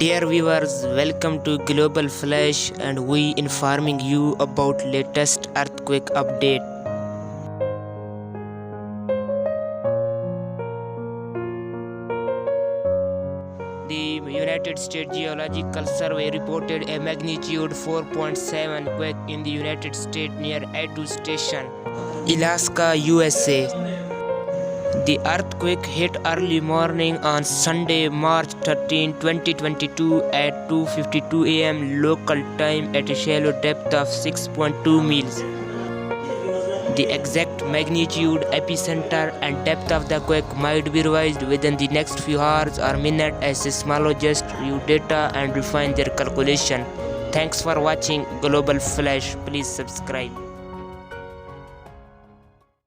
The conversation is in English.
Dear viewers, welcome to Global Flash and we informing you about latest earthquake update. The United States Geological Survey reported a magnitude 4.7 quake in the United States near A2 station, Alaska, USA. The earthquake hit early morning on Sunday, March 13, 2022 at 2:52 a.m. local time at a shallow depth of 6.2 miles. The exact magnitude, epicenter and depth of the quake might be revised within the next few hours or minutes as seismologists review data and refine their calculation. Thanks for watching Global Flash. Please subscribe.